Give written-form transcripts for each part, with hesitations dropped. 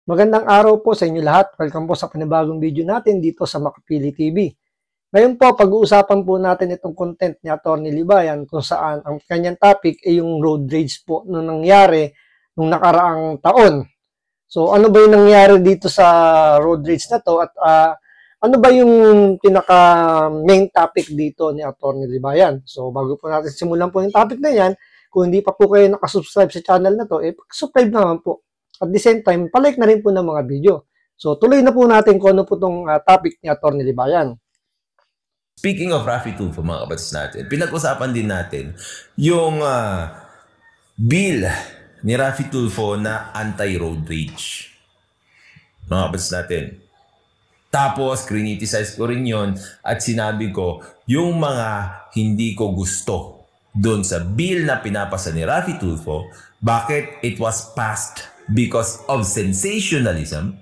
Magandang araw po sa inyo lahat. Welcome po sa panibagong video natin dito sa Makapili TV. Ngayon po, pag-uusapan po natin itong content ni Atty. Libayan kung saan ang kanyang topic ay yung road rage po nung nangyari nung nakaraang taon. So ano ba yung nangyari dito sa road rage na to at ano ba yung pinaka main topic dito ni Atty. Libayan? So bago po natin simulan po yung topic na yan, kung hindi pa po kayo nakasubscribe sa channel na to, subscribe naman po. At the same time, palike na rin po ng mga video. So, tuloy na po natin kung ano po itong topic ni Atty. Libayan. Speaking of Raffy Tulfo, mga kapatid natin, pinag-usapan din natin yung bill ni Raffy Tulfo na anti-road rage. Mga kapatid natin. Tapos, criticize ko rin yon at sinabi ko yung mga hindi ko gusto doon sa bill na pinapasa ni Raffy Tulfo, bakit it was passed because of sensationalism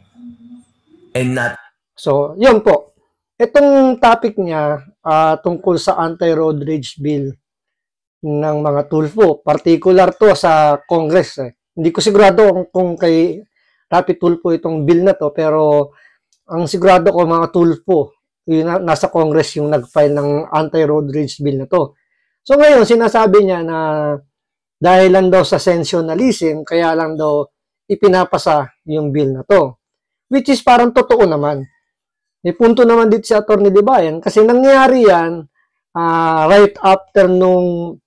and not... So, yun po. Itong topic niya tungkol sa anti-road rage bill ng mga Tulfo. Particular to sa Congress. Hindi ko sigurado kung kay Raffy Tulfo itong bill na to, pero ang sigurado ko mga Tulfo, yun, nasa Congress yung nag-file ng anti-road rage bill na to. So ngayon, sinasabi niya na dahil lang daw sa sensationalism, kaya lang daw ipinapasa yung bill na to. Which is parang totoo naman. May punto naman dito si Atty. Libayan kasi nangyari yan right after nung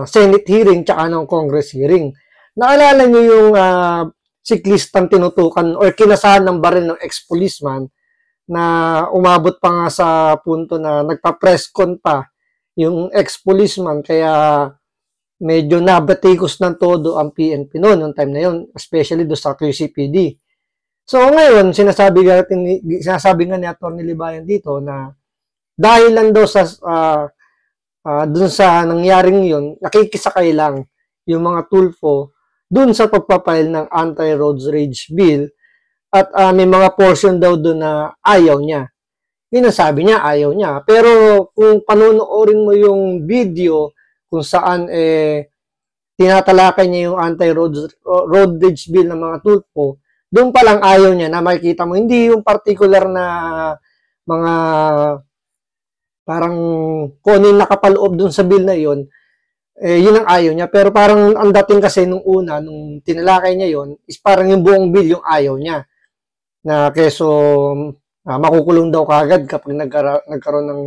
Senate hearing tsaka ng Congress hearing. Naalala niyo yung siklistang tinutukan or kinasahan ng baril ng ex-policeman na umabot pa nga sa punto na nagpa-press con pa yung ex-policeman kaya medyo nabatikos ng todo ang PNP noon, yung time na yun, especially do sa QCPD. So ngayon, sinasabi nga ni Atty. Libayan dito na dahil lang daw sa dun sa nangyaring yun, nakikisakay lang yung mga Tulfo dun sa pagpapile ng anti-road rage bill at may mga portion daw dun na ayaw niya. Yun ang sabi niya, ayaw niya. Pero kung panonoorin mo yung video kung saan tinatalakay niya yung anti-road rage bill ng mga Tulfo, doon pa lang ayaw niya na makikita mo, hindi yung particular na mga parang kung ano yung nakapaloob doon sa bill na yun, yun ang ayaw niya. Pero parang ang dating kasi nung una, nung tinalakay niya yun, is parang yung buong bill yung ayaw niya. Na keso makukulong daw kagad kapag nagkaroon ng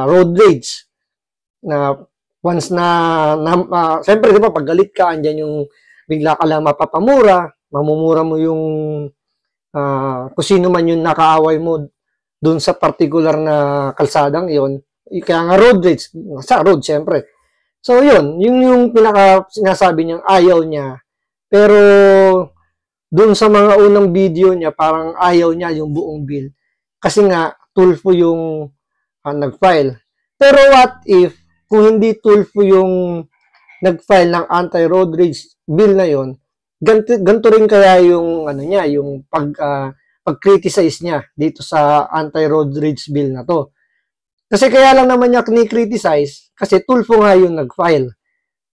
road rage. Na once na siyempre di ba pag galit ka, andyan yung bigla ka lang mapapamura, mamumura mo yung kung sino man yung nakaaway mo dun sa particular na kalsadang yon. Kaya nga road rage, sa road siyempre. So yun, yung pinaka sinasabi niyang ayaw niya. Pero dun sa mga unang video niya, parang ayaw niya yung buong bill. Kasi nga, Tulfo yung nag-file. Pero what if kung hindi Tulfo yung nag-file ng anti-road rage bill na yon, ganito rin kaya yung ano niya, yung pag-criticize niya dito sa anti-road rage bill na to. Kasi kaya lang naman niya kini-criticize kasi Tulfo nga yung nag-file.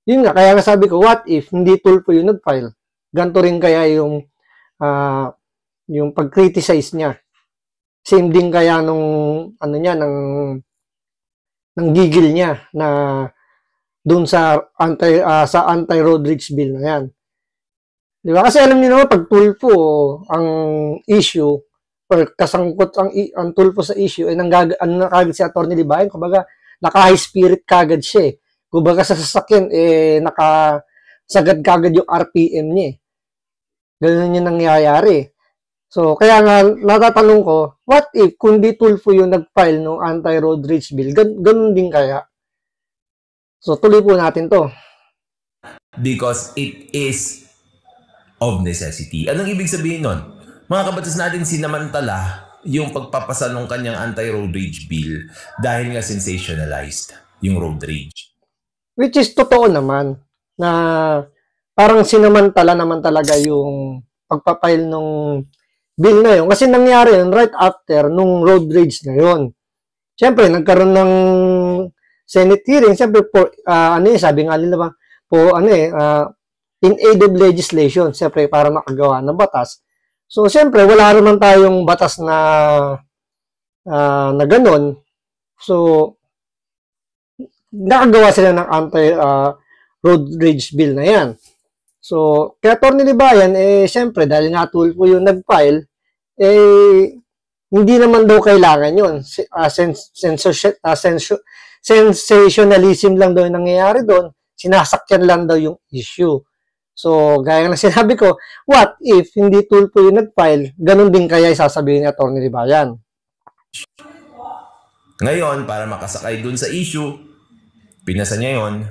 Yun nga, kaya nga sabi ko, what if hindi Tulfo yung nag-file? Ganito rin kaya yung pag-criticize niya. Same din kaya nung ano niya, ng gigil niya na dun sa anti-road rage bill na yan. Di ba? Kasi alam niyo naman, pag Tulfo ang issue or kasangkot ang Tulfo sa issue, ay kagad si Atty. Libayan, kumbaga, naka-high spirit kagad siya. Kumbaga sa sasakyan, nakasagad kagad yung RPM niya. Ganun yung nangyayari. So, kaya nga, natatanong ko, what if kung di Tulfo yung nag-file ng anti-road rage bill, ganun din kaya? So, tuloy po natin to. Because it is of necessity. Anong ibig sabihin nun? Mga kapatid natin, sinamantala yung pagpapasa ng kanyang anti-road rage bill dahil nga sensationalized yung road rage. Which is totoo naman na parang sinamantala naman talaga yung pagpapile ng bill na yun. Kasi nangyari yun right after nung road rage na yun. Siyempre, nagkaroon ng Senate hearing. Siyempre, sabi nga nila ba, in aid of legislation, siyempre para makagawa ng batas. So, siyempre, wala naman tayong batas na ganun. So, nakagawa sila ng anti-road rage bill na yan. So, kaya Atty. Libayan, siyempre, dahil nga Tulfo yung nag-file, hindi naman daw kailangan yun. Sensationalism lang daw yung nangyayari doon. Sinasakyan lang daw yung issue. So, gaya na sinabi ko, what if hindi Tulfo yung nag-file, ganun din kaya isasabihin ni Atty. Libayan? Ngayon, para makasakay dun sa issue, pinasa niya yun.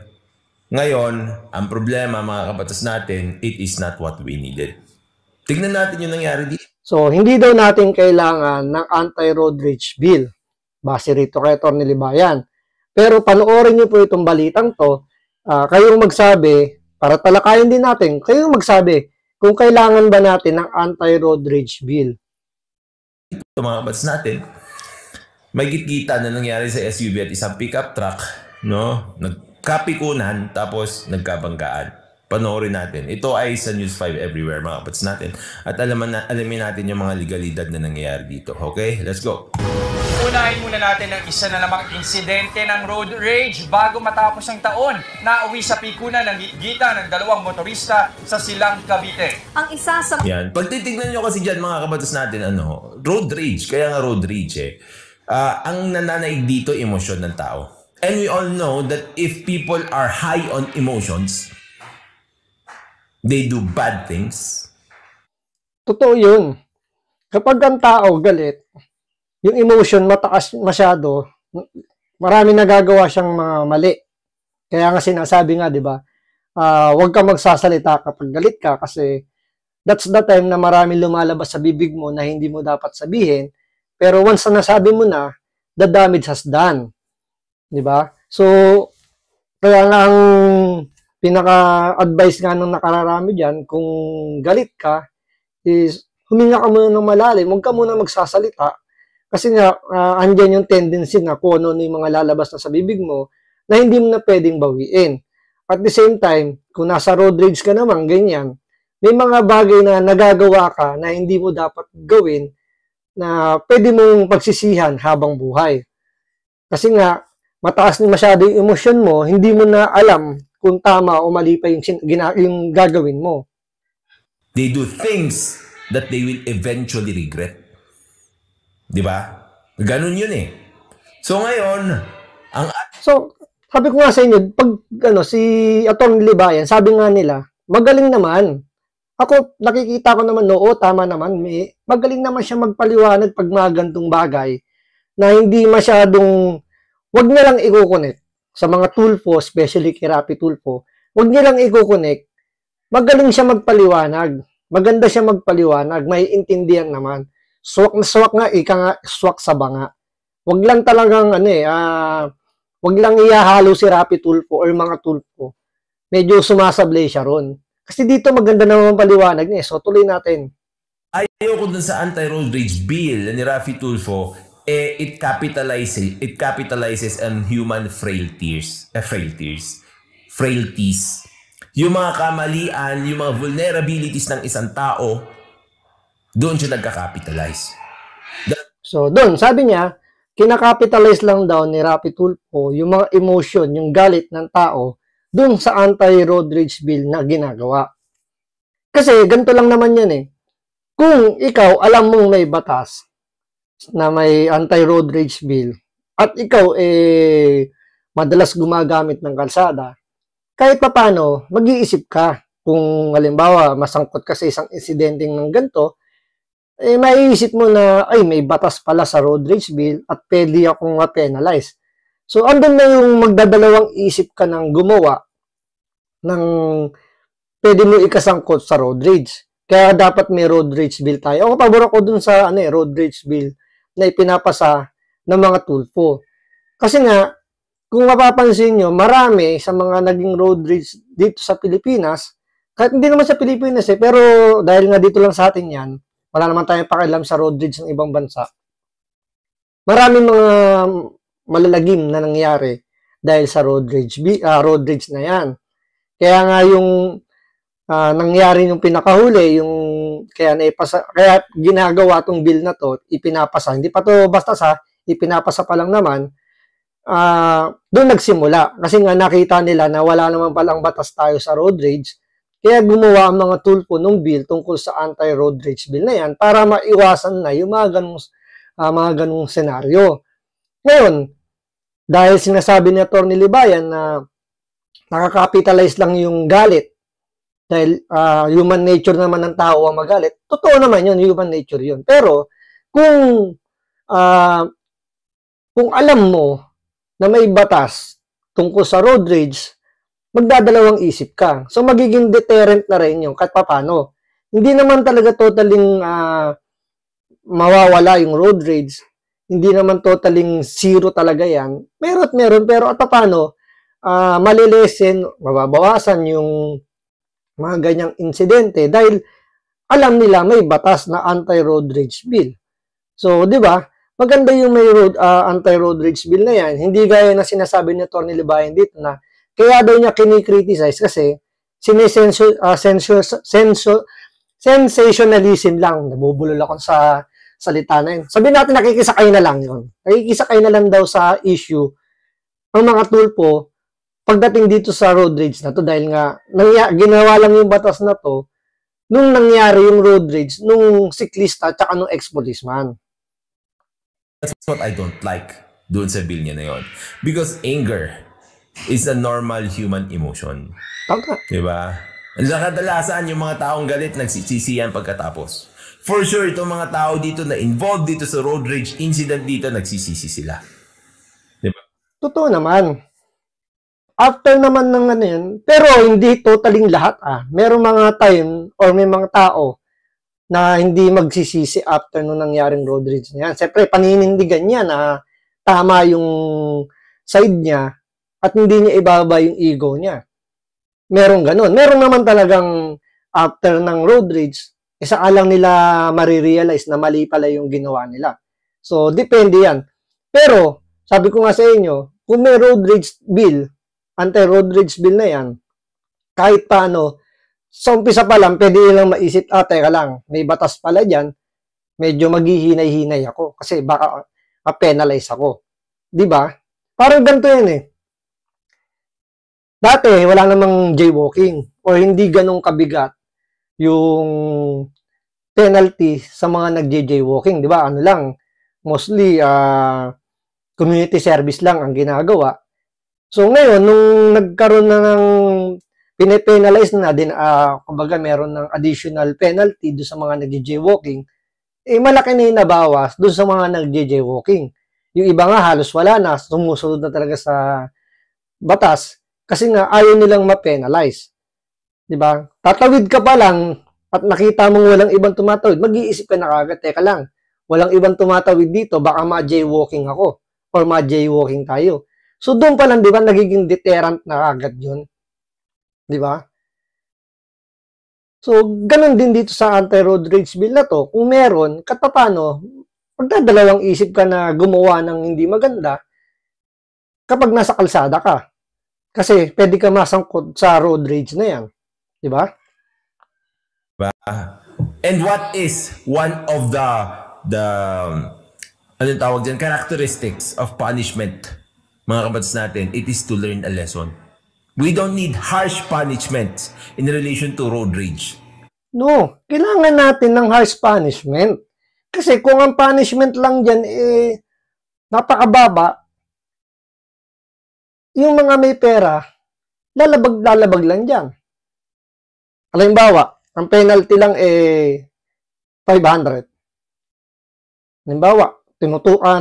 Ngayon, ang problema mga kabatas natin, it is not what we needed. Tignan natin yung nangyari dito. So, hindi daw natin kailangan ng anti-road rage bill. Base rito kay Atty. Libayan. Pero panoorin niyo po itong balitang to. Kayong magsabi, para talakayin din natin, kayong magsabi kung kailangan ba natin ng anti-road rage bill. Ito mga kabatas natin, may gitgita na nangyari sa SUV at isang pickup truck, no? Nagkapikunan tapos nagkabanggaan. Panoorin natin. Ito ay sa News 5 everywhere mga kabatas natin. At alamin natin yung mga legalidad na nangyayari dito. Okay? Let's go. Unahin muna natin ang isa na namang insidente ng road rage bago matapos ang taon. Nauwi sa pikunan ng gitgita ng dalawang motorista sa Silang, Cavite. Ang isa sa... Yan. Pag titignan nyo kasi dyan mga kabatas natin, road rage. Kaya nga road rage ang nananaig dito, emosyon ng tao. And we all know that if people are high on emotions, they do bad things. Totoo yun. Kapag ang tao galit, yung emotion mataas masyado, marami nagagawa siyang mga mali. Kaya nga sinasabi nga, di ba, huwag ka magsasalita kapag galit ka kasi that's the time na marami lumalabas sa bibig mo na hindi mo dapat sabihin. Pero once na nasabi mo na, the damage has done. Di ba? So, kaya nga ang pinaka-advice nga nung nakararami dyan, kung galit ka, is huminga ka muna ng malalim, huwag ka muna magsasalita. Kasi nga, andyan yung tendency na kung ano yung mga lalabas na sa bibig mo na hindi mo na pwedeng bawiin. At the same time, kung nasa road rage ka naman, ganyan, may mga bagay na nagagawa ka na hindi mo dapat gawin na pwede mong pagsisihan habang buhay. Kasi nga, mataas na masyado yung emosyon mo, hindi mo na alam kung tama o mali pa yung gagawin mo. They do things that they will eventually regret. Di ba? Ganun yun eh. So ngayon, So, sabi ko nga sa inyo, pag si Atty. Libayan, sabi nga nila, magaling naman. Ako, nakikita ko naman, oo, tama naman. Magaling naman siya magpaliwanag pag mga gantong bagay na hindi masyadong, wag niya lang i-connect sa mga Tulfo, especially kay Rapi Tulfo, wag niya lang i-connect. Magaling siya magpaliwanag. Maganda siya magpaliwanag. May intindihan naman. Swak na swak nga, ika nga, swak sa banga. Wag lang talagang, wag lang ihahalo si Rapi Tulfo or mga Tulfo. Medyo sumasablay siya ron. Kasi dito maganda naman paliwanag niya. So, tuloy natin. Ayoko dun sa anti-road rage bill ni Rafi Tulfo, it capitalizes on human frailties. Yung mga kamalian, yung mga vulnerabilities ng isang tao, doon siya nagka-capitalize. So, doon, sabi niya, kinakapitalize lang daw ni Rapi Tulfo yung mga emotion, yung galit ng tao, doon sa anti-road rage bill na ginagawa. Kasi, ganito lang naman yan eh. Kung ikaw, alam mong may batas na may anti-road rage bill, at ikaw, madalas gumagamit ng kalsada, kahit pa paano, mag-iisip ka. Kung halimbawa, masangkot ka sa isang insidenteng ng ganito, maiisip mo na, ay, may batas pala sa road rage bill at pwede akong ma-penalize. So, andun na yung magdadalawang isip ka ng gumawa ng pwede mo ikasangkot sa road rage. Kaya dapat may road rage bill tayo. Ako, pabor ako dun sa road rage bill na ipinapasa ng mga Tulfo. Kasi nga, kung mapapansin nyo, marami sa mga naging road rage dito sa Pilipinas, kahit hindi naman sa Pilipinas pero dahil nga dito lang sa atin yan, wala naman tayong pakialam sa road rage ng ibang bansa. Maraming mga malalagim na nangyari dahil sa road rage na yan. Kaya nga yung nangyari yung pinakahuli, yung kaya ginagawa tong bill na to, ipinapasa. Hindi pa to basta ipinapasa pa lang naman. Doon nagsimula. Kasi nga nakita nila na wala naman palang batas tayo sa road rage. Kaya gumawa ang mga tulpo ng bill tungkol sa anti-road rage bill na yan para maiwasan na yung mga ganung senaryo. Ngayon, dahil sinasabi ni Atty. Libayan na nakakapitalize lang yung galit dahil human nature naman ng tao ang magalit, totoo naman yun, human nature yun. Pero kung alam mo na may batas tungkol sa road rage, magdadalawang isip ka. So magiging deterrent na rin yung kahit papano. Hindi naman talaga totaling mawawala yung road rage. Hindi naman totaling zero talaga yan. Meron, pero at paano, malilesen, mababawasan yung mga ganyang insidente dahil alam nila may batas na anti-road rage bill. So, di ba? Maganda yung may anti-road rage bill na yan. Hindi gaya na sinasabi ni Atty. Libayan dito na kaya daw niya kinikriticize kasi sensationalism lang. Nabubulol ako sa salita na yun. Sabihin natin nakikisakay na lang yun. Nakikisakay na lang daw sa issue ang mga tulpo pagdating dito sa road rage na to dahil nga ginawa lang yung batas na to nung nangyari yung road rage nung siklista at nung ex-policeman. That's what I don't like doon sa bill niya na yun. Because anger is a normal human emotion. Tama. Diba? Kadalasan yung mga taong galit nagsisisiyan pagkatapos. For sure, itong mga tao dito na involved dito sa road rage incident dito, nagsisisi sila. Diba? Totoo naman. After naman ng ano yun, pero hindi totaling lahat Merong mga time or may mga tao na hindi magsisisi after nung nangyaring road rage na yan. Siyempre, paninindigan niya na tama yung side niya at hindi niya ibaba yung ego niya. Merong ganun. Meron naman talagang after ng road rage, isa lang nila marirealize na mali pala yung ginawa nila. So, depende yan. Pero, sabi ko nga sa inyo, kung may road rage bill, anti-road rage bill na yan, kahit paano, sa umpisa pa lang, pwede nilang maisip, teka lang, may batas pala dyan, medyo maghihinay-hinay ako kasi baka ma-penalize ako. Diba? Parang ganito yan Dati, wala namang jaywalking or hindi ganong kabigat yung penalty sa mga nagje-jaywalking. Diba? Ano lang, mostly, community service lang ang ginagawa. So ngayon, nung nagkaroon na ng pinapenalize na din, kumbaga meron ng additional penalty doon sa mga nagje-jaywalking, malaki na yung nabawas doon sa mga nagje-jaywalking. Yung iba nga halos wala na, sumusunod na talaga sa batas kasi nga ayaw nilang ma-penalize. Diba? Tatawid ka pa lang at nakita mong walang ibang tumatawid, mag-iisip ka na kagad, teka lang, walang ibang tumatawid dito, baka ma-jaywalking ako or ma-jaywalking tayo. So, doon pa lang, di ba, nagiging deterrent na agad yun. Di ba? So, ganun din dito sa anti-road rage bill na to. Kung meron, katapano, magdadalawang isip ka na gumawa ng hindi maganda kapag nasa kalsada ka. Kasi, pwede ka masangkot sa road rage na yan. Di ba? And what is one of the anong tawag dyan, characteristics of punishment? Mga kapatid natin, it is to learn a lesson. We don't need harsh punishments in relation to road rage. No, kailangan natin ng harsh punishment. Kasi kung ang punishment lang dyan, napakababa, yung mga may pera, lalabag lang dyan. Halimbawa, ang penalty lang 500. Halimbawa,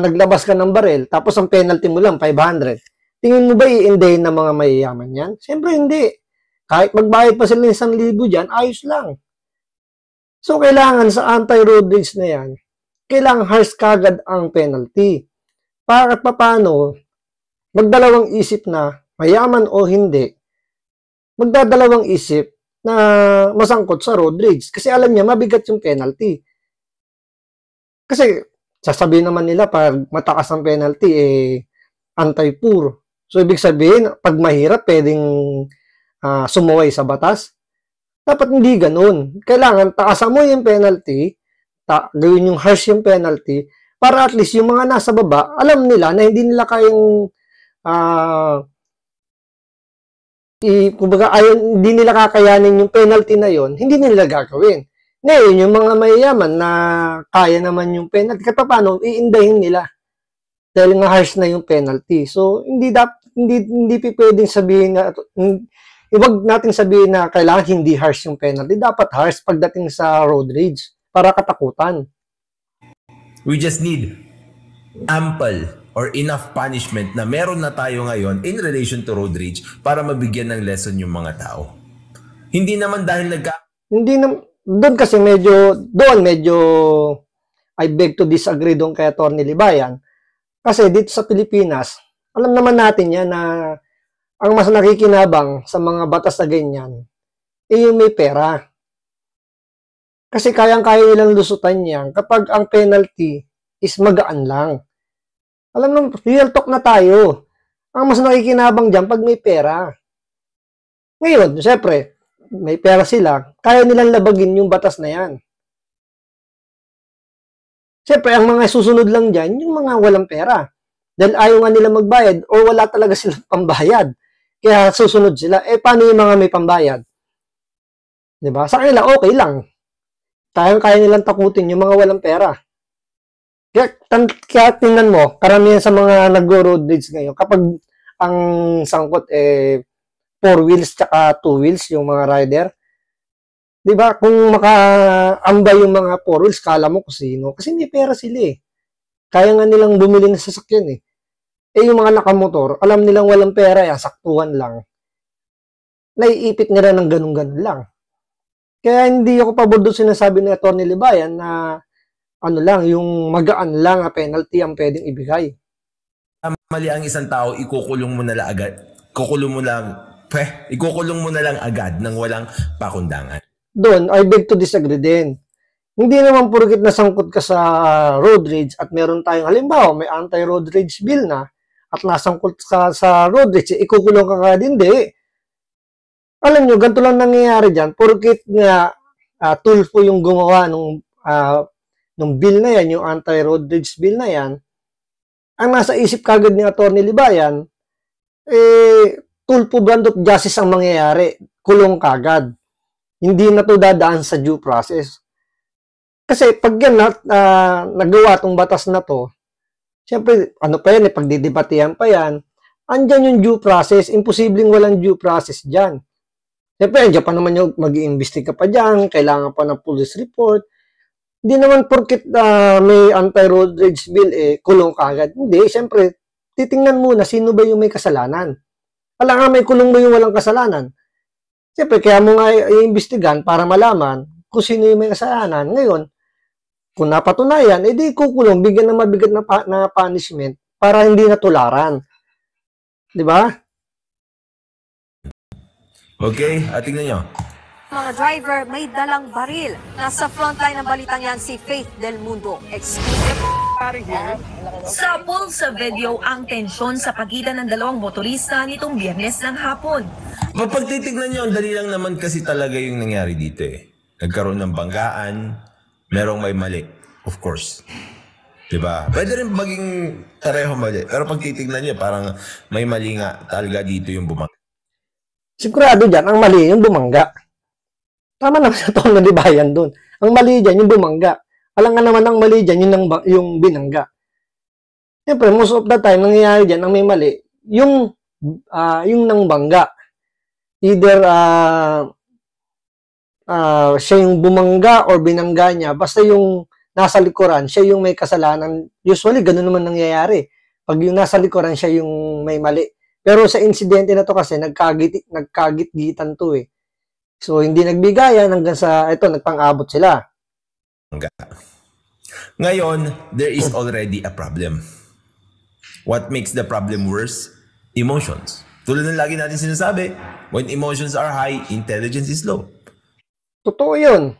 naglabas ka ng barel, tapos ang penalty mo lang 500. Tingin mo ba i-endayin ng mga mayayaman yan? Siyempre hindi. Kahit magbayad pa sila ng 1,000 dyan, ayos lang. So, kailangan sa anti-road rage na yan, kailangan harsh kagad ang penalty. Para paano, magdalawang isip na, mayaman o hindi, magdadalawang isip na masangkot sa road rage. Kasi alam niya, mabigat yung penalty. Kasi, sasabihin naman nila, pag matakas ang penalty, anti-poor. So, ibig sabihin, pag mahirap, pwedeng sumuway sa batas. Dapat hindi ganun. Kailangan taasan mo yung penalty, gawin yung harsh yung penalty, para at least yung mga nasa baba, alam nila na hindi nila kayang kumbaga, hindi nila kakayanin yung penalty na yon, hindi nila gagawin. Ngayon, yung mga mayayaman na kaya naman yung penalty, kahit paano, iindahin nila. Dahil nga harsh na yung penalty. So, hindi pwedeng sabihin na, iwag natin sabihin na kailangan hindi harsh yung penalty. Dapat harsh pagdating sa road rage para katakutan. We just need ample or enough punishment na meron na tayo ngayon in relation to road rage para mabigyan ng lesson yung mga tao. Hindi naman dahil doon kasi medyo I beg to disagree doon kay Atty. Libayan. Kasi dito sa Pilipinas, alam naman natin yan na ang mas nakikinabang sa mga batas na ganyan, yung may pera. Kasi kayang-kaya nilang lusutan yan kapag ang penalty is magaan lang. Alam mo, real talk na tayo. Ang mas nakikinabang dyan pag may pera. Ngayon, syempre, may pera sila, kaya nilang labagin yung batas na yan. Syempre, ang mga susunod lang dyan, yung mga walang pera. Dahil ayaw nga nila magbayad o wala talaga silang pambayad. Kaya susunod sila. Paano yung mga may pambayad? Diba? Sa kanila, okay lang. Kaya nilang takutin yung mga walang pera. Kaya tingnan mo, karamihan sa mga nag-road rage ngayon, kapag ang sangkot 4 wheels tsaka 2 wheels, yung mga rider, diba? Kung makaambay yung mga 4 wheels, kala mo kung sino. Kasi may pera sila eh. Kaya nga nilang bumili ng sasakyan eh. Yung mga nakamotor, alam nilang walang pera, saktuhan lang. Naiipit nila ng ganun-ganun lang. Kaya hindi ako pabor doon sinasabi ni Atty. Libayan na yung magaan lang na penalty ang pwedeng ibigay. Mali ang isang tao, ikukulong mo na lang agad. Ikukulong mo na lang agad nang walang pakundangan. Doon, I beg to disagree din. Hindi naman purkit nasangkot ka sa road rage at meron tayong halimbawa, may anti-road rage bill na at nasangkot ka sa road rage, ikukulong ka ka din, hindi. Alam nyo, ganito lang nangyayari dyan, purkit nga Tulfo yung gumawa nung bill na yan, yung anti-road rage bill na yan, ang nasa isip kagad ni Atty. Libayan, Tulfo brand of justice ang mangyayari, kulong kagad. Hindi na to dadaan sa due process. Kasi pag yan nagawa tong batas na to, siyempre, pa yan, pagdidebatehan pa yan, andyan yung due process, imposibleng walang due process dyan. Siyempre, andyan pa naman yung mag-iimbestiga pa dyan, kailangan pa ng police report. Hindi naman porkit may anti-road rage bill, kulong kagad. Hindi, siyempre, titingnan muna sino ba yung may kasalanan. Kailangan may kulong mo yung walang kasalanan. Siyempre, kaya mo nga iimbestigan para malaman kung sino yung may kasalanan. Ngayon, kung napatunayan, di kukulong, bigyan ng mabigat na punishment para hindi natularan. Di ba? Okay, tingnan nyo. Mga driver may dalang baril. Nasa frontline ng balitang yan si Faith Del Mundo. Sapol sa video ang tensyon sa pagitan ng dalawang motorista nitong Biyernes ng hapon. Kapag titignan nyo, dali lang naman kasi talaga yung nangyari dito eh. Nagkaroon ng banggaan, merong may mali, of course. Diba? Pwede rin maging pareho mali. Pero pag titignan nyo, parang may mali nga talaga dito yung bumangga. Sigurado dyan, ang mali yung bumangga. Tama naman sa Atty. Libayan doon. Ang mali dyan yung bumangga. Alam nga naman ang mali dyan yung binangga. Siyempre, most of the time, nangyayari dyan, ang may mali, yung nang bangga. Either siya yung bumangga or binangga niya, basta yung nasa likuran, siya yung may kasalanan. Usually, ganun naman nangyayari. Pag yung nasa likuran, siya yung may mali. Pero sa insidente na to kasi, nagkagit-gitan to eh. So, hindi nagbigayan hanggang sa, nagpang-abot sila. Ngayon, there is already a problem. What makes the problem worse? Emotions. Tulad ng lagi natin sinasabi, when emotions are high, intelligence is low. Totoo yun.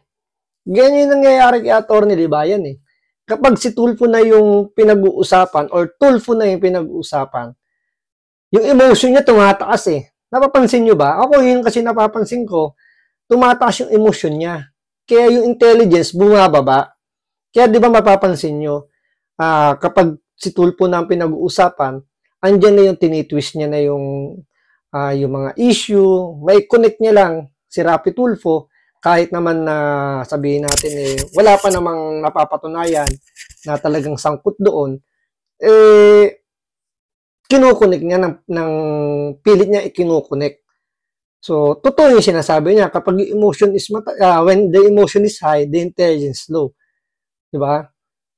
Ganyan yung nangyayari kay Atty. Libayan eh. Kapag si Tulfo na yung pinag-uusapan or Tulfo na yung pinag-uusapan, yung emotion niya tumataas eh. Napapansin nyo ba? Ako yun kasi napapansin ko, tumataas yung emosyon niya. Kaya yung intelligence bumababa. Kaya di ba mapapansin nyo, kapag si Tulfo na ang pinag-uusapan, andyan na yung tinitwist niya na yung mga issue, may connect niya lang si Raffy Tulfo, kahit naman na sabihin natin wala pa namang napapatunayan na talagang sangkot doon, kinukunik niya ng pilit niya ikinukunik. So, totoo yung sinasabi niya, kapag emotion is when the emotion is high, the intelligence low. Diba?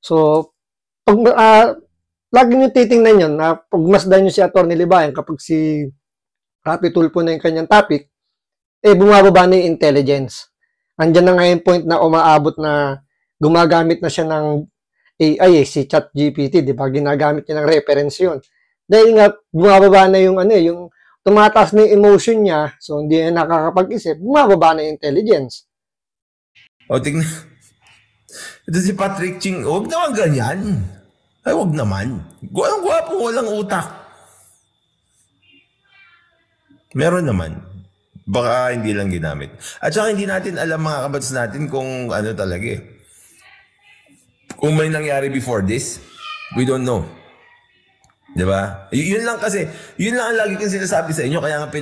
So, pag lagi nyo titingnan yun, na pagmasdan nyo si Atty. Libayan kapag si Raffy Tulfo na yung kanyang topic, bumababa na yung intelligence. Andyan na ngayon point na umaabot na gumagamit na siya ng AI, si ChatGPT, di ba? Ginagamit niya ng reference yun. Dahil nga, bumababa na yung yung tumataas na yung emotion niya, so hindi na nakakapag-isip, bumababa na yung intelligence. O, tingnan. Ito si Patrick Ching, huwag naman ganyan. Ay, huwag naman. Ang gwapo, walang utak. Meron naman. Baka hindi lang ginamit. At saka hindi natin alam mga kabats natin kung ano talaga Kung may nangyari before this, we don't know. Diba? Yun lang kasi, yun lang ang lagi kong sinasabi sa inyo. Kaya nga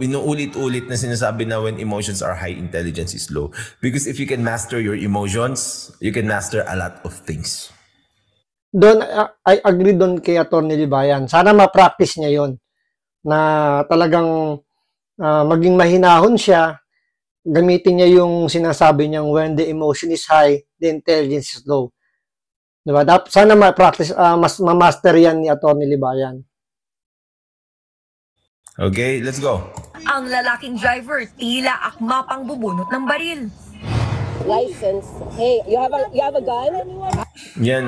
inuulit-ulit na sinasabi na when emotions are high, intelligence is low. Because if you can master your emotions, you can master a lot of things. Doon, I agree doon kay Atty. Libayan. Sana ma-practice niya yon na talagang maging mahinahon siya, gamitin niya yung sinasabi niyang when the emotion is high, the intelligence is low. Diba? Sana ma-practice, mas ma-master yan ni Atty. Libayan. Okay, let's go. Ang lalaking driver tila akma pang bubunot ng baril. License. Hey, you have a gun? Yan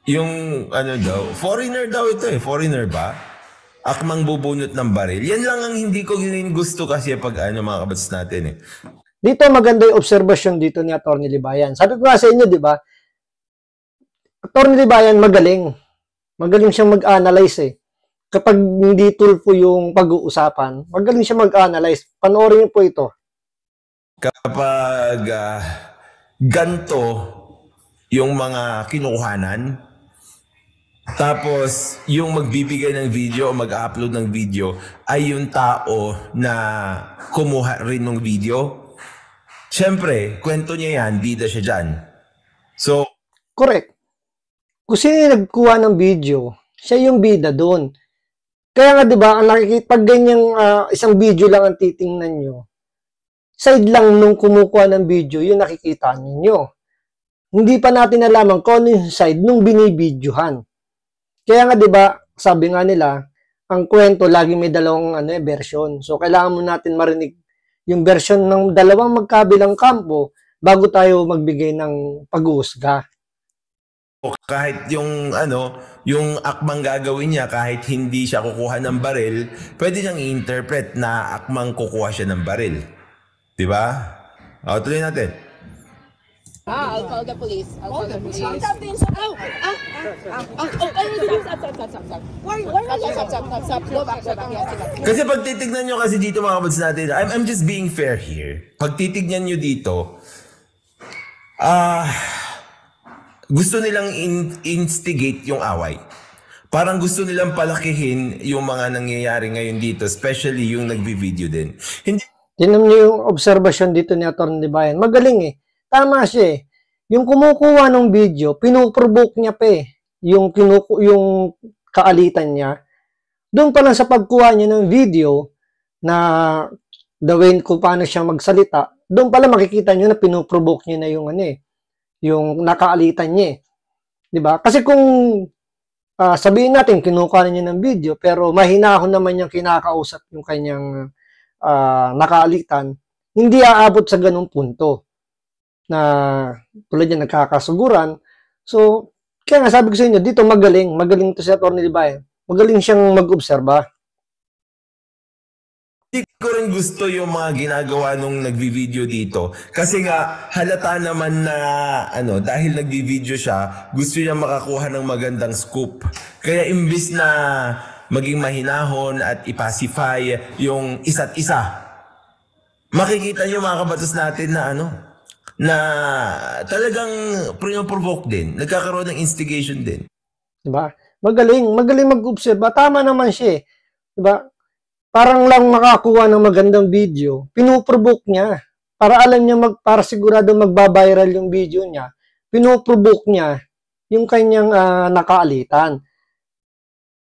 yung ano daw, foreigner daw ito foreigner ba? Akmang bubunot ng baril. Yan lang ang hindi ko gusto kasi pag mga kabats natin Dito maganda yung observation dito ni Atty. Libayan. Sabi ko nga sa inyo, di ba? Atty. Libayan magaling. Magaling siyang mag-analyze Kapag hindi Tulfo yung pag-uusapan, magaling siya mag-analyze. Panoorin niyo po ito. Kapag ganto yung mga kinukuhanan, tapos yung magbibigay ng video o mag-upload ng video ay yung tao na kumuha rin ng video, syempre, kwento niya yan, bida siya dyan. So, correct. Kung sino yung nagkuha ng video, siya yung bida doon. Kaya nga, di ba, ang nakikita, pag ganyang isang video lang ang titingnan nyo, side lang nung kumukuha ng video, yung nakikita ninyo. Hindi pa natin alaman kung ano yung side nung binibidyohan. Kaya nga, di ba, sabi nga nila, ang kwento lagi may dalawang version. So, kailangan mo natin marinig yung version ng dalawang magkabilang kampo bago tayo magbigay ng pag-uusga. Kahit yung yung akmang gagawin niya, kahit hindi siya kukuha ng baril, pwede niyang i-interpret na akmang kukuha siya ng baril. Diba? Tuloy natin. I'll call the police. I'll call the police. Stop. Stop. Go back. Kasi pag titignan nyo kasi dito mga kabads natin, I'm just being fair here. Pag titignan nyo dito, gusto nilang instigate yung away. Parang gusto nilang palakihin yung mga nangyayari ngayon dito, especially yung nagbi-video din. Tingnan niyo yung observation dito ni Atty. Libayan. Magaling Tama siya Yung kumukuha ng video, pinuprovoke niya pa yung kaalitan niya. Doon pa lang sa pagkuha niya ng video na the way kung paano siya magsalita, doon pa lang makikita niyo na pinuprovoke niya na yung yung nakaalitan niya. 'Di ba? Kasi kung sabihin natin kinukuha niya ng video pero mahinahon naman yung kinakausap yung kanyang nakaalitan, hindi aabot sa ganung punto na tulad yan nagkakasuguran. So, kaya nga sabi ko sa inyo, dito magaling to si Atty. Libayan. Magaling siyang mag-obserba. Hindi ko rin gusto yung mga ginagawa nung nagvi-video dito. Kasi nga, halata naman na, dahil nagvi-video siya, gusto niya makakuha ng magandang scoop. Kaya imbis na maging mahinahon at ipacify yung isa't isa, makikita nyo mga kabatas natin na na talagang pinoprovoke din. Nagkakaroon ng instigation din. Diba? Magaling mag-observe. Tama naman siya eh. Diba? Parang lang makakuha ng magandang video, pinuprovoke niya. Para alam niya, para sigurado magbabiral yung video niya, pinuprovoke niya yung kanyang nakaalitan.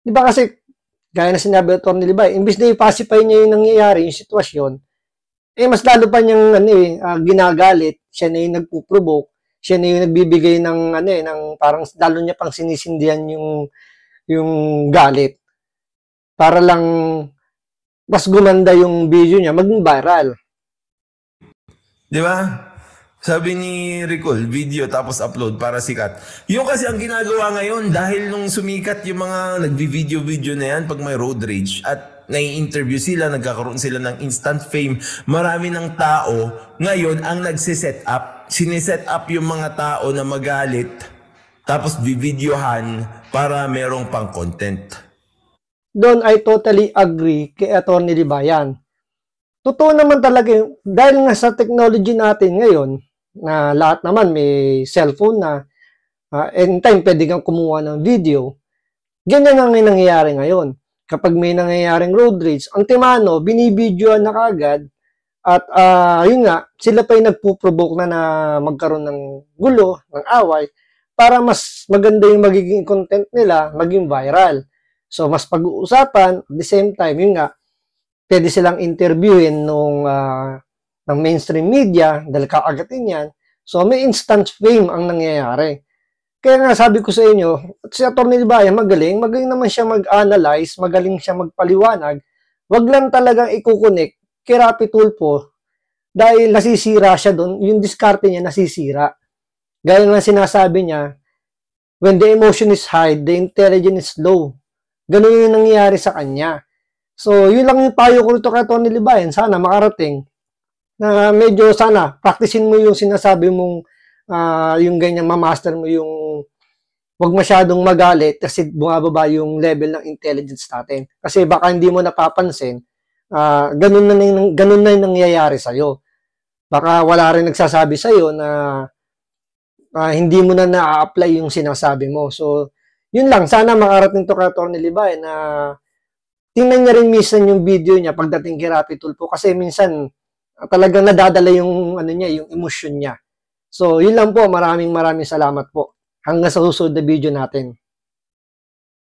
Diba kasi, gaya na sinabi ito ni Libay, imbis na ipacify niya yung nangyayari, yung sitwasyon, mas lalo pa niyang ginagalit, siya na yung nagpuprovoke, siya na yung nagbibigay ng parang lalo niya pang sinisindihan yung galit. Para lang mas gumanda yung video niya, maging viral. Di ba? Sabi ni Ricol, video tapos upload para sikat. Yung kasi ang ginagawa ngayon dahil nung sumikat yung mga nagbi-video na yan pag may road rage at nai-interview sila, nagkakaroon sila ng instant fame, marami ng tao ngayon ang nagsiset up. Siniset up yung mga tao na magalit tapos bibidyohan para merong pang content. Doon I totally agree kay Atty. Libayan. Totoo naman talaga dahil nga sa technology natin ngayon, na lahat naman may cellphone na, anytime pwede kang kumuha ng video, ganyan ang nangyayari ngayon. Kapag may nangyayaring road rage, ang timano, binibidyoan na kagad, at yun nga, sila pa yung nagpuprovoke na magkaroon ng gulo, ng away, para mas maganda yung magiging content nila, maging viral. So, mas pag-uusapan, at the same time, yun nga, pwede silang interviewin ng mainstream media, dahil kakagatin yan. So, may instant fame ang nangyayari. Kaya nga, sabi ko sa inyo, si Atty. Libayan, magaling naman siya mag-analyze, magaling siya magpaliwanag, wag lang talagang ikukunik kay Rapi Tulfo, dahil nasisira siya doon, yung diskarte niya nasisira. Gaya nga sinasabi niya, when the emotion is high, the intelligence is low. Ganun yung nangyayari sa kanya. So, yun lang yung payo ko rito kay Atty. Libayan. Sana makarating na medyo sana practicein mo yung sinasabi mong yung ganyang mamaster mo yung wag masyadong magalit kasi bumababa yung level ng intelligence natin. Kasi baka hindi mo napapansin, ganun na yung nangyayari sa'yo. Baka wala rin nagsasabi sa'yo na hindi mo na na-apply yung sinasabi mo. So, yun lang. Sana makarating to kay Atty. Libayan na tingnan niya rin minsan yung video niya pagdating kay Rapi Tulfo kasi minsan talagang nadadala yung yung emosyon niya. So, yun lang po. Maraming salamat po. Hanggang sa susunod na video natin.